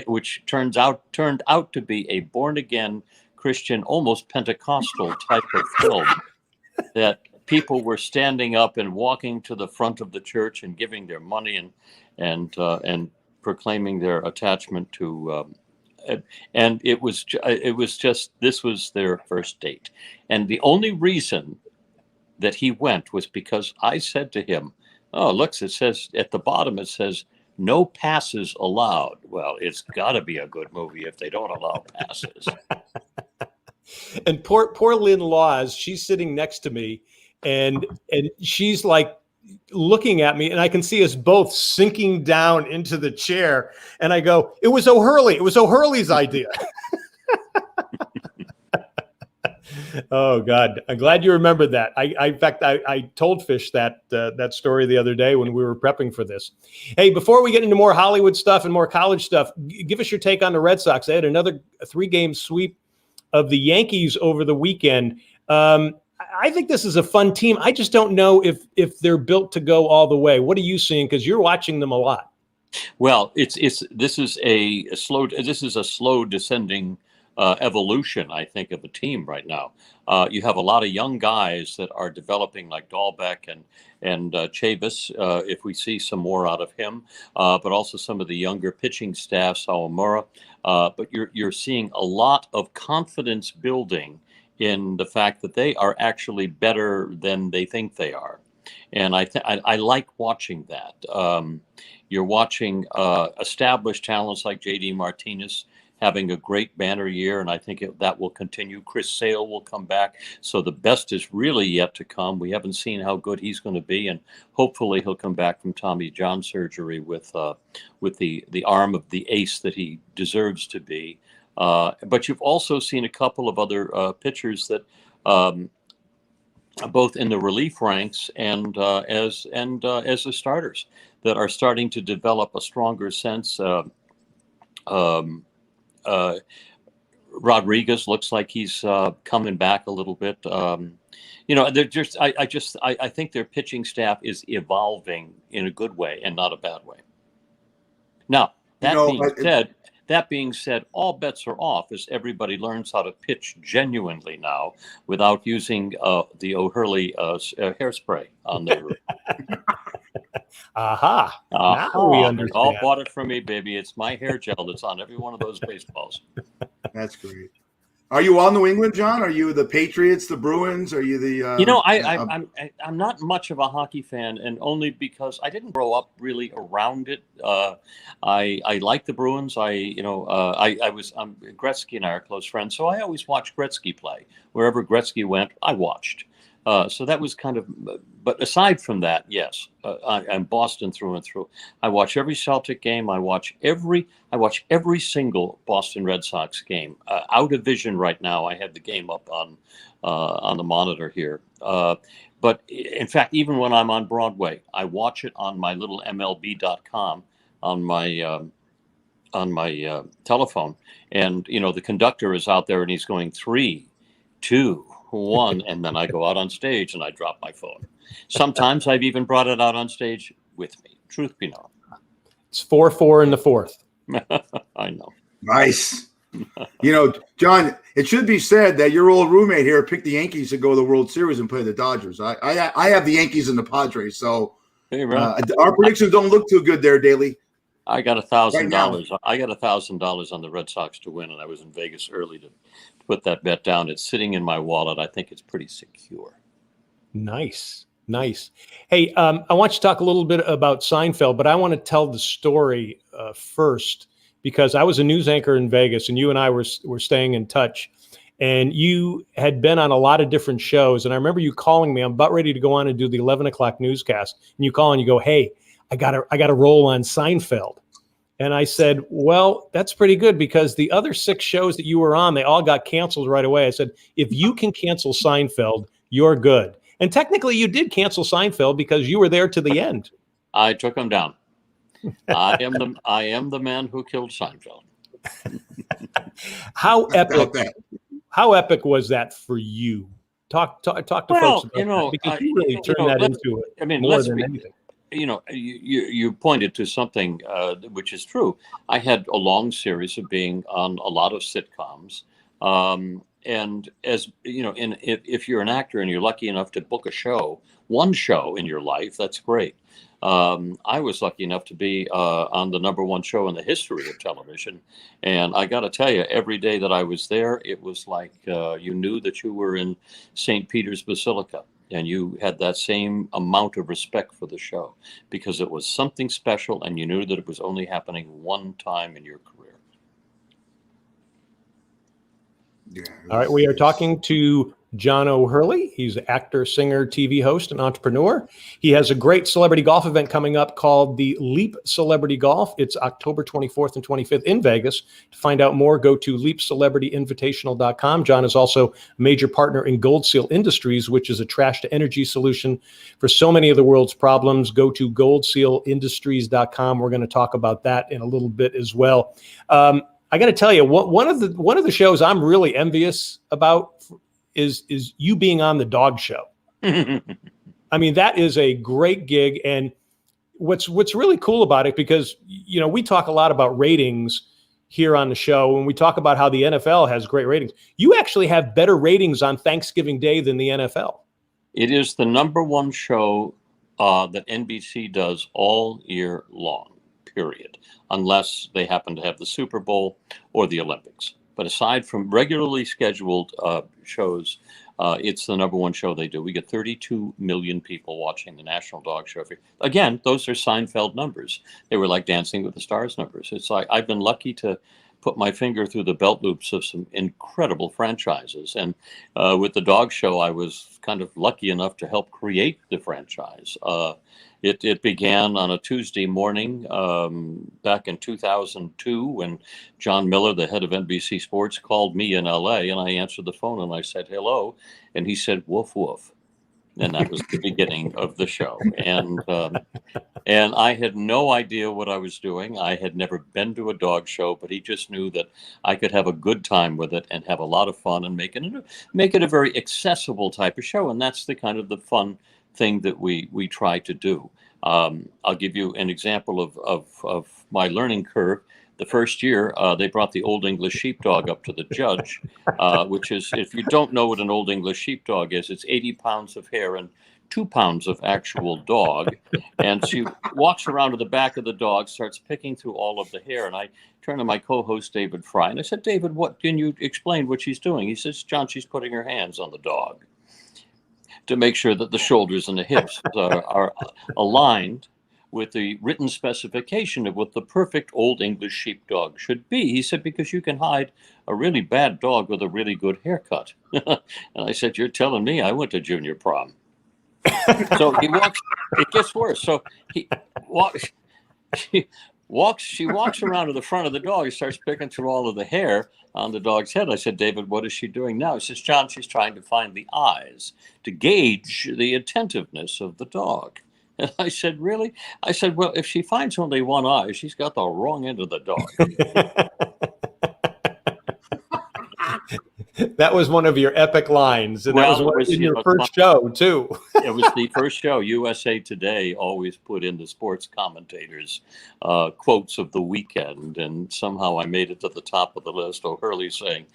which turned out to be a born again Christian, almost Pentecostal type of film, that people were standing up and walking to the front of the church and giving their money and proclaiming their attachment to, and it was just, this was their first date. And the only reason that he went was because I said to him, oh, look, it says at the bottom, it says, no passes allowed. Well, it's got to be a good movie if they don't allow passes. And poor Lynn Laws, she's sitting next to me, and she's like, looking at me, and I can see us both sinking down into the chair. And I go, it was O'Hurley. It was O'Hurley's idea. Oh God. I'm glad you remembered that. In fact, I told Fish that story the other day when we were prepping for this. Hey, before we get into more Hollywood stuff and more college stuff, give us your take on the Red Sox. They had another 3-game sweep of the Yankees over the weekend. I think this is a fun team. I just don't know if they're built to go all the way. What are you seeing? Because you're watching them a lot. Well, this is a slow descending evolution, I think, of a team right now. You have a lot of young guys that are developing, like Dahlbeck and Chavis, if we see some more out of him, but also some of the younger pitching staff, Sawamura. But you're seeing a lot of confidence building in the fact that they are actually better than they think they are. And I like watching that. You're watching established talents like J.D. Martinez having a great banner year, and I think that will continue. Chris Sale will come back. So the best is really yet to come. We haven't seen how good he's going to be, and hopefully he'll come back from Tommy John surgery with the arm of the ace that he deserves to be. But you've also seen a couple of other pitchers that, both in the relief ranks and as the starters, that are starting to develop a stronger sense. Rodriguez looks like he's coming back a little bit. They're just. I think their pitching staff is evolving in a good way and not a bad way. Now, That being said, all bets are off as everybody learns how to pitch genuinely now without using the O'Hurley hairspray on their roof. Aha. Now we They understand. all bought it from me, baby. It's my hair gel that's on every one of those baseballs. That's great. Are you all New England, John? Are you the Patriots, the Bruins? Are you the? I'm not much of a hockey fan, and only because I didn't grow up really around it. I like the Bruins. I'm Gretzky and I are close friends, so I always watched Gretzky play. Wherever Gretzky went, I watched. So that was kind of. But aside from that, yes, I'm Boston through and through. I watch every Celtic game. I watch every single Boston Red Sox game. Out of vision right now. I have the game up on the monitor here. But in fact, even when I'm on Broadway, I watch it on my little MLB.com on my telephone. And the conductor is out there and he's going 3, 2, 1, and then I go out on stage and I drop my phone. Sometimes I've even brought it out on stage with me. Truth be known. It's 4-4 in the fourth. I know. Nice. John, it should be said that your old roommate here picked the Yankees to go to the World Series and play the Dodgers. I have the Yankees and the Padres, so our predictions don't look too good there, Daly. I got $1,000. I got $1,000 on the Red Sox to win, and I was in Vegas early to put that bet down. It's sitting in my wallet. I think it's pretty secure. Nice. Hey, I want you to talk a little bit about Seinfeld, but I want to tell the story first because I was a news anchor in Vegas, and you and I were staying in touch. And you had been on a lot of different shows, and I remember you calling me. I'm about ready to go on and do the 11 o'clock newscast, and you call and you go, "Hey, I got a roll on Seinfeld." And I said, well, that's pretty good because the other 6 shows that you were on, they all got canceled right away. I said, if you can cancel Seinfeld, you're good. And technically you did cancel Seinfeld because you were there to the end. I took him down. I am the man who killed Seinfeld. How epic was that for you? Talk to folks about that because you really turned that into it. I mean, more than anything. You pointed to something which is true. I had a long series of being on a lot of sitcoms, and as if you're an actor and you're lucky enough to book one show in your life, that's great. I was lucky enough to be on the #1 show in the history of television, and I got to tell you, every day that I was there, it was like you knew that you were in St. Peter's Basilica. And you had that same amount of respect for the show because it was something special and you knew that it was only happening one time in your career. Yeah. All right. We are talking to John O'Hurley. He's an actor, singer, TV host, and entrepreneur. He has a great celebrity golf event coming up called the Leap Celebrity Golf. It's October 24th and 25th in Vegas. To find out more, go to leapcelebrityinvitational.com. John is also a major partner in Gold Seal Industries, which is a trash to energy solution for so many of the world's problems. Go to goldsealindustries.com. We're going to talk about that in a little bit as well. I got to tell you, one of the shows I'm really envious about is you being on the dog show. I mean, that is a great gig. And what's really cool about it, because, we talk a lot about ratings here on the show, and we talk about how the NFL has great ratings. You actually have better ratings on Thanksgiving Day than the NFL. It is the #1 show that NBC does all year long, period, unless they happen to have the Super Bowl or the Olympics. But aside from regularly scheduled shows, it's the #1 show they do. We get 32 million people watching the National Dog Show. Again, those are Seinfeld numbers. They were like Dancing with the Stars numbers. It's like I've been lucky to put my finger through the belt loops of some incredible franchises. And with the dog show, I was kind of lucky enough to help create the franchise. It began on a Tuesday morning back in 2002 when John Miller, the head of NBC Sports, called me in LA, and I answered the phone and I said, hello. And he said, woof, woof. And that was the beginning of the show. And I had no idea what I was doing. I had never been to a dog show, but he just knew that I could have a good time with it and have a lot of fun and make it a very accessible type of show. And that's the kind of the fun thing that we try to do. I'll give you an example of my learning curve. The first year, they brought the Old English Sheepdog up to the judge, which is, if you don't know what an Old English Sheepdog is, it's 80 pounds of hair and 2 pounds of actual dog. And she walks around to the back of the dog, starts picking through all of the hair. And I turn to my co-host, David Fry, and I said, David, what can you explain what she's doing? He says, John, she's putting her hands on the dog to make sure that the shoulders and the hips are aligned with the written specification of what the perfect Old English Sheepdog should be. He said, because you can hide a really bad dog with a really good haircut. And I said, you're telling me I went to junior prom. So he walks, it gets worse. So he walks, she walks around to the front of the dog and starts picking through all of the hair on the dog's head. I said, David, what is she doing now? He says, John, she's trying to find the eyes to gauge the attentiveness of the dog. And I said, really? I said, well, if she finds only one eye, she's got the wrong end of the dog. That was one of your epic lines, and Well, that was in your know, first show too. It was the first show. USA Today always put in the sports commentators quotes of the weekend, and somehow I made it to the top of the list. O'Hurley saying,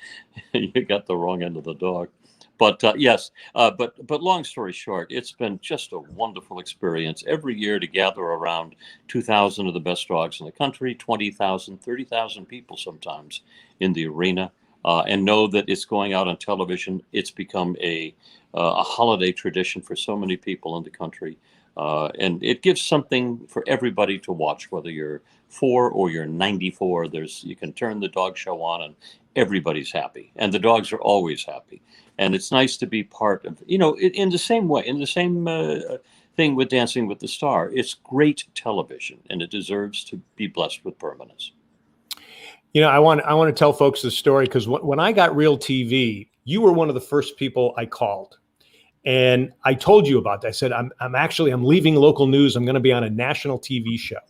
"You got the wrong end of the dog." But yes, but long story short, it's been just a wonderful experience every year to gather around 2,000 of the best dogs in the country, 20,000, 30,000 people sometimes in the arena. And know that it's going out on television. It's become a holiday tradition for so many people in the country. And it gives something for everybody to watch, whether you're 4 or you're 94. You can turn the dog show on and everybody's happy. And the dogs are always happy. And it's nice to be part of, in the same way, in the same thing with Dancing with the Star. It's great television, and it deserves to be blessed with permanence. I want to tell folks this story because when I got Real TV, you were one of the first people I called, and I told you about that. I said, I'm leaving local news. I'm going to be on a national TV show,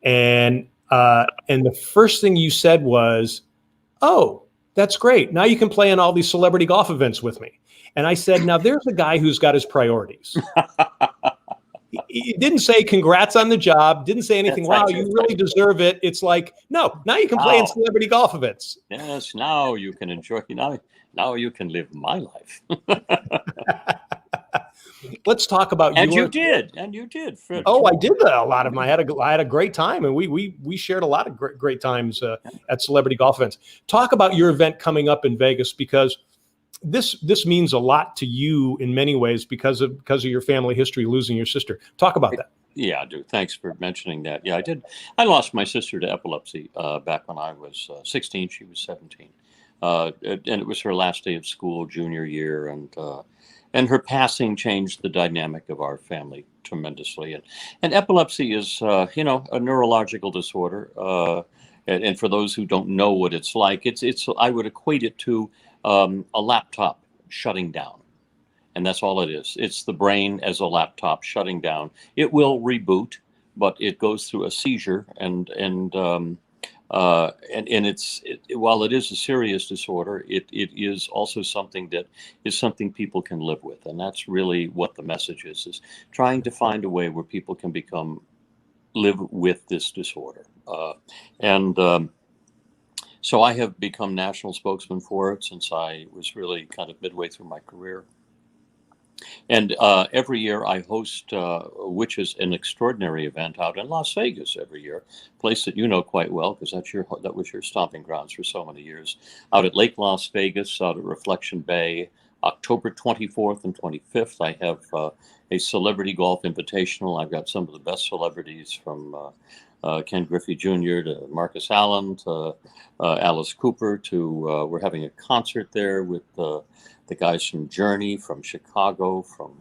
and the first thing you said was, "Oh, that's great. Now you can play in all these celebrity golf events with me." And I said, "Now there's a guy who's got his priorities." He didn't say congrats on the job, didn't say anything. Wow, you really deserve it. It's like, no, now you can play in celebrity golf events. Yes, now you can enjoy, now you can live my life. Let's talk about And you did, Fred. Oh, I did a lot of them. I had a great time, and we shared a lot of great times at celebrity golf events. Talk about your event coming up in Vegas, because this means a lot to you in many ways because of your family history, losing your sister. Talk about that. Yeah, I do. Thanks for mentioning that. Yeah, I did. I lost my sister to epilepsy back when I was 16. She was 17. And it was her last day of school, junior year. And her passing changed the dynamic of our family tremendously. And epilepsy is, a neurological disorder. And for those who don't know what it's like, I would equate it to a laptop shutting down. And that's all it is. It's the brain as a laptop shutting down. It will reboot, but it goes through a seizure. And while it is a serious disorder, it is also something that is something people can live with. And that's really what the message is trying to find a way where people can live with this disorder. So I have become national spokesman for it since I was really kind of midway through my career. And every year I host, which is an extraordinary event out in Las Vegas every year, a place that you know quite well because that was your stomping grounds for so many years. Out at Lake Las Vegas, out at Reflection Bay, October 24th and 25th, I have a celebrity golf invitational. I've got some of the best celebrities from Ken Griffey Jr. to Marcus Allen to Alice Cooper to we're having a concert there with the guys from Journey, from Chicago, from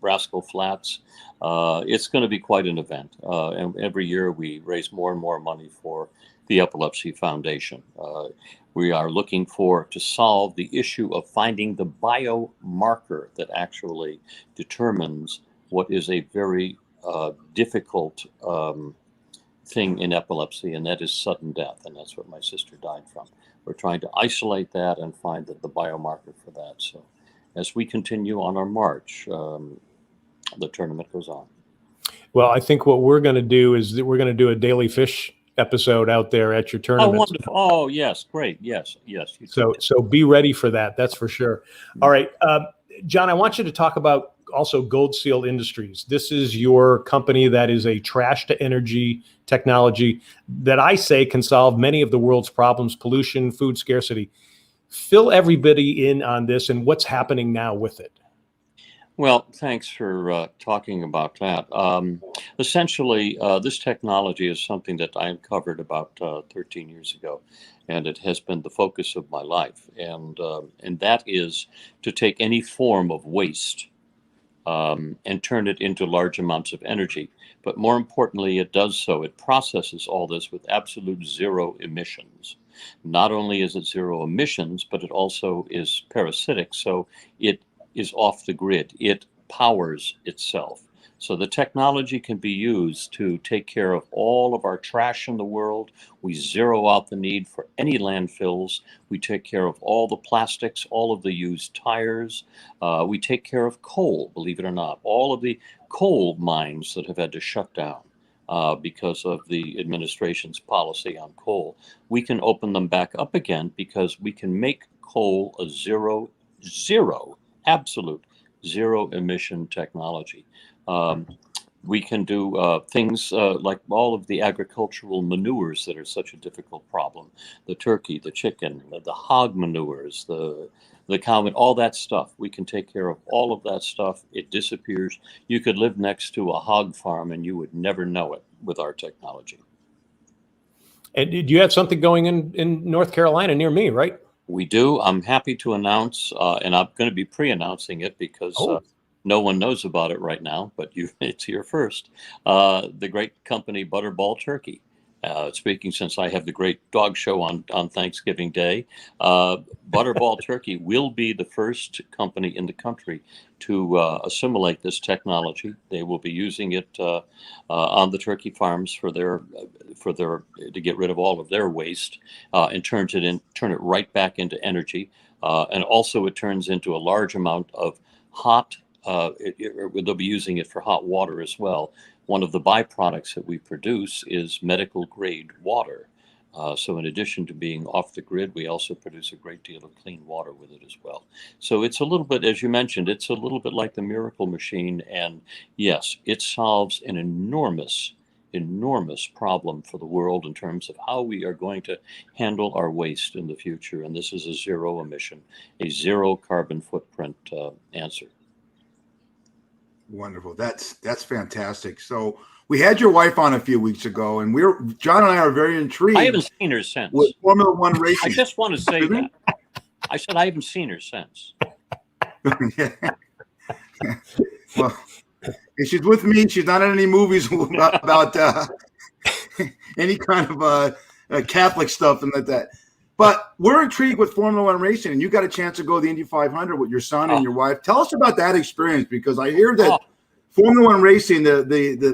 Rascal Flatts. It's going to be quite an event. And every year we raise more and more money for the Epilepsy Foundation. We are looking to solve the issue of finding the biomarker that actually determines what is a very difficult thing in epilepsy, and that is sudden death. And that's what my sister died from. We're trying to isolate that and find the biomarker for that. So as we continue on our march, the tournament goes on. Well, I think what we're going to do is that we're going to do a Daily Fish episode out there at your Oh, tournament. wonderful. Oh, yes. Great. Yes. Yes. So be ready for that. That's for sure. All right. John, I want you to talk about also Gold Seal Industries. This is your company that is a trash to energy technology that I say can solve many of the world's problems, pollution, food scarcity. Fill everybody in on this and what's happening now with it. Well, thanks for talking about that. Essentially, this technology is something that I uncovered about 13 years ago, and it has been the focus of my life. And that is to take any form of waste and turn it into large amounts of energy. But more importantly, it does so. It processes all this with absolute zero emissions. Not only is it zero emissions, but it also is parasitic. So it is off the grid. It powers itself. So the technology can be used to take care of all of our trash in the world. We zero out the need for any landfills. We take care of all the plastics, all of the used tires. We take care of coal, believe it or not, all of the coal mines that have had to shut down because of the administration's policy on coal. We can open them back up again because we can make coal a absolute zero emission technology. We can do things like all of the agricultural manures that are such a difficult problem. The turkey, the chicken, the hog manures, the cow, all that stuff. We can take care of all of that stuff. It disappears. You could live next to a hog farm and you would never know it with our technology. And do you have something going in North Carolina near me, right? We do. I'm happy to announce, and I'm going to be pre-announcing it because no one knows about it right now, but it's here first. The great company Butterball Turkey. Speaking since I have the great dog show on Thanksgiving Day, Butterball Turkey will be the first company in the country to assimilate this technology. They will be using it on the turkey farms for their to get rid of all of their waste and turn it right back into energy. And also it turns into a large amount of hot. They'll be using it for hot water as well. One of the byproducts that we produce is medical grade water. So in addition to being off the grid, we also produce a great deal of clean water with it as well. So it's a little bit, as you mentioned, it's a little bit like the miracle machine. And yes, it solves an enormous problem for the world in terms of how we are going to handle our waste in the future. And this is a zero emission, a zero carbon footprint answer. Wonderful. That's fantastic. So we had your wife on a few weeks ago, and John and I are very intrigued. I haven't seen her since. With Formula One racing. I just want to say that. I said I haven't seen her since. Well, if she's with me, she's not in any movies about any kind of Catholic stuff and like that. But we're intrigued with Formula One racing, and you got a chance to go to the Indy 500 with your son and your wife. Tell us about that experience, because I hear that Formula One racing, the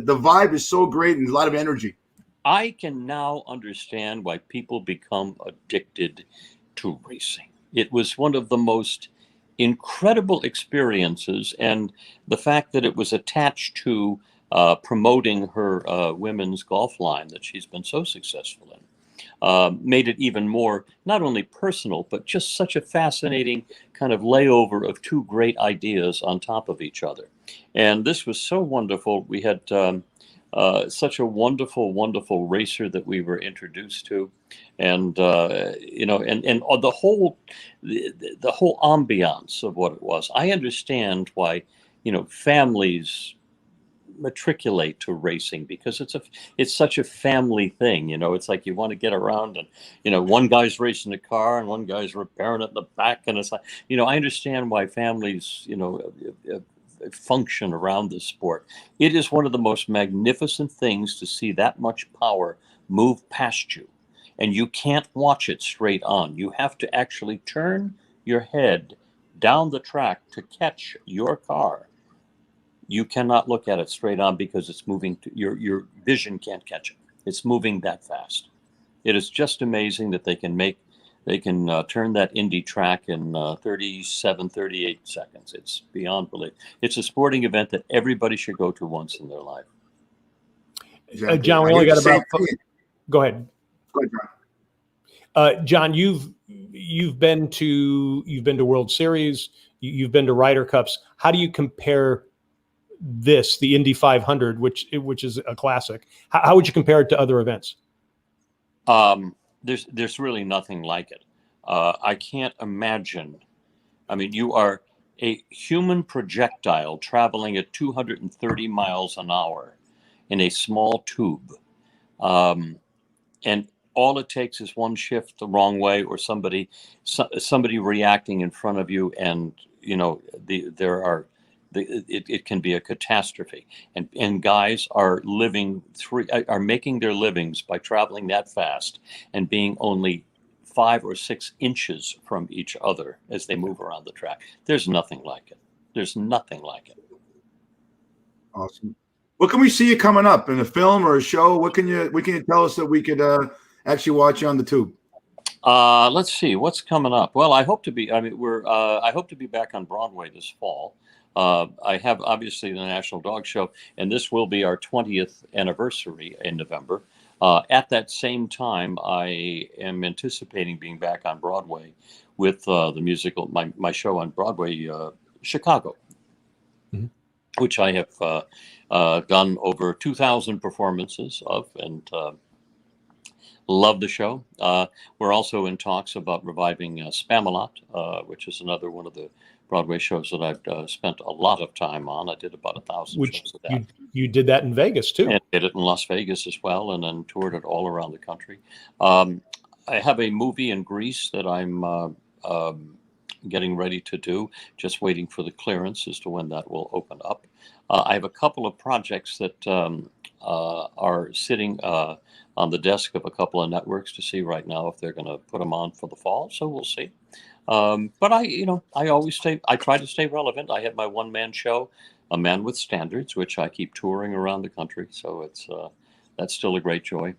vibe is so great and a lot of energy. I can now understand why people become addicted to racing. It was one of the most incredible experiences, and the fact that it was attached to promoting her women's golf line that she's been so successful in. Made it even more, not only personal, but just such a fascinating kind of layover of two great ideas on top of each other. And this was so wonderful. We had such a wonderful, wonderful racer that we were introduced to. And, the whole ambiance of what it was. I understand why, families matriculate to racing, because it's such a family thing. It's like you want to get around and one guy's racing a car and one guy's repairing it in the back, and it's like I understand why families function around this sport. It is one of the most magnificent things to see that much power move past you, and you can't watch it straight on. You have to actually turn your head down the track to catch your car. You cannot look at it straight on because it's moving. Your vision can't catch it. It's moving that fast. It is just amazing that they can make turn that Indy track in 37, 38 seconds. It's beyond belief. It's a sporting event that everybody should go to once in their life. Exactly. John, we I only hear got the about. same thing. Go ahead. Go ahead, John. John, you've been to World Series, you've been to Ryder Cups. How do you compare the Indy 500, which is a classic? How would you compare it to other events? There's really nothing like it. I can't imagine. I mean, you are a human projectile traveling at 230 miles an hour in a small tube, and all it takes is one shift the wrong way, or somebody reacting in front of you, and it can be a catastrophe. And guys are making their livings by traveling that fast and being only 5 or 6 inches from each other as they move around the track. There's nothing like it. There's nothing like it. Awesome. What can we see you coming up in a film or a show? What can you tell us that we could actually watch you on the tube? Let's see what's coming up. Well, I hope to be. I mean, I hope to be back on Broadway this fall. I have obviously the National Dog Show, and this will be our 20th anniversary in November. At that same time, I am anticipating being back on Broadway with the musical, my show on Broadway, Chicago, which I have done over 2,000 performances of, and love the show. We're also in talks about reviving Spamalot, which is another one of the Broadway shows that I've spent a lot of time on. I did about 1,000 shows of that. You did that in Vegas too. And did it in Las Vegas as well, and then toured it all around the country. I have a movie in Greece that I'm getting ready to do, just waiting for the clearance as to when that will open up. I have a couple of projects that are sitting on the desk of a couple of networks to see right now if they're going to put them on for the fall. So we'll see. But I try to stay relevant. I have my one-man show, A Man with Standards, which I keep touring around the country. So that's still a great joy.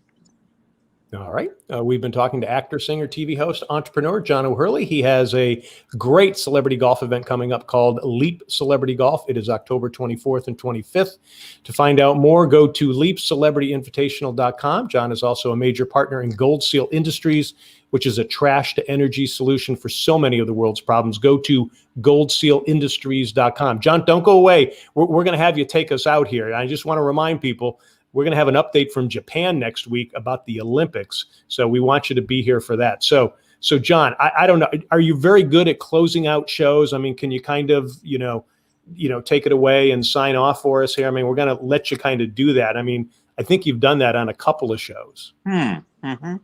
All right. We've been talking to actor, singer, TV host, entrepreneur John O'Hurley. He has a great celebrity golf event coming up called Leap Celebrity Golf. It is October 24th and 25th. To find out more, go to leapcelebrityinvitational.com. John is also a major partner in Gold Seal Industries, which is a trash to energy solution for so many of the world's problems. Go to goldsealindustries.com. John, don't go away. We're going to have you take us out here. I just want to remind people, we're going to have an update from Japan next week about the Olympics. So we want you to be here for that. So John, I don't know. Are you very good at closing out shows? I mean, can you kind of, take it away and sign off for us here? I mean, we're going to let you kind of do that. I mean, I think you've done that on a couple of shows. Mm-hmm.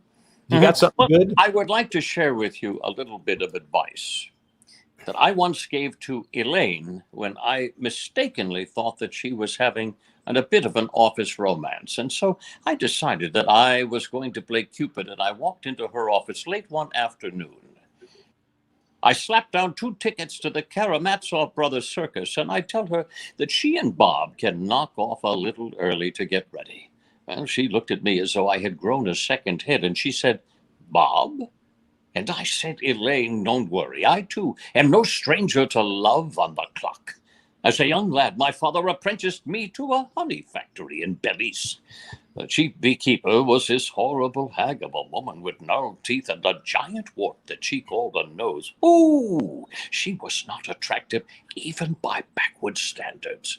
You got something good? I would like to share with you a little bit of advice that I once gave to Elaine when I mistakenly thought that she was having a bit of an office romance. And so I decided that I was going to play Cupid, and I walked into her office late one afternoon. I slapped down 2 tickets to the Karamazov Brothers Circus, and I tell her that she and Bob can knock off a little early to get ready. Well, she looked at me as though I had grown a second head, and she said, "Bob?" And I said, "Elaine, don't worry. I, too, am no stranger to love on the clock. As a young lad, my father apprenticed me to a honey factory in Belize. The chief beekeeper was this horrible hag of a woman with narrow teeth and a giant wart that she called a nose. Ooh, she was not attractive even by backward standards.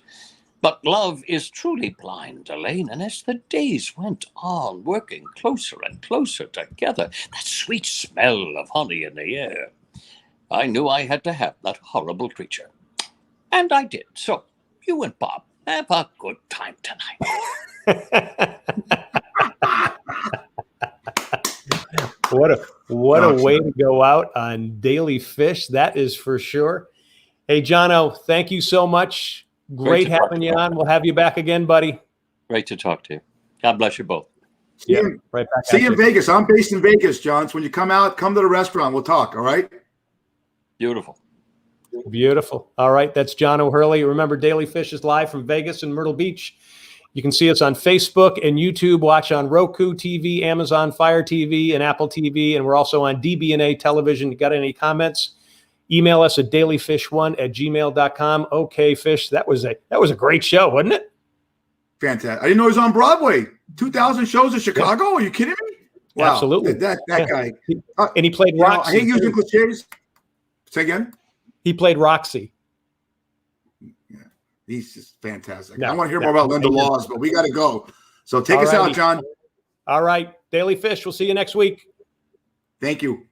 But love is truly blind, Elaine, and as the days went on, working closer and closer together, that sweet smell of honey in the air, I knew I had to have that horrible creature. And I did. So, you and Bob have a good time tonight." What a way to go out on Daily Fish. That is for sure. Hey, Jono, thank you so much. Great having you on. We'll have you back again, buddy. Great to talk to you. God bless you both. See you in Vegas. I'm based in Vegas, John. So when you come out, come to the restaurant. We'll talk. All right. Beautiful. Beautiful. All right. That's John O'Hurley. Remember, Daily Fish is live from Vegas and Myrtle Beach. You can see us on Facebook and YouTube. Watch on Roku TV, Amazon Fire TV, and Apple TV. And we're also on DBNA Television. You got any comments? Email us at dailyfish1@gmail.com. Okay, Fish, that was a great show, wasn't it? Fantastic. I didn't know he was on Broadway. 2,000 shows in Chicago? Are you kidding me? Wow. Absolutely. That guy. And he played Roxy. I hate using cliches. Say again? He played Roxy. Yeah. He's just fantastic. No, I want to hear more about Linda Laws, but we got to go. So take All us righty. out, John. All right. Daily Fish, we'll see you next week. Thank you.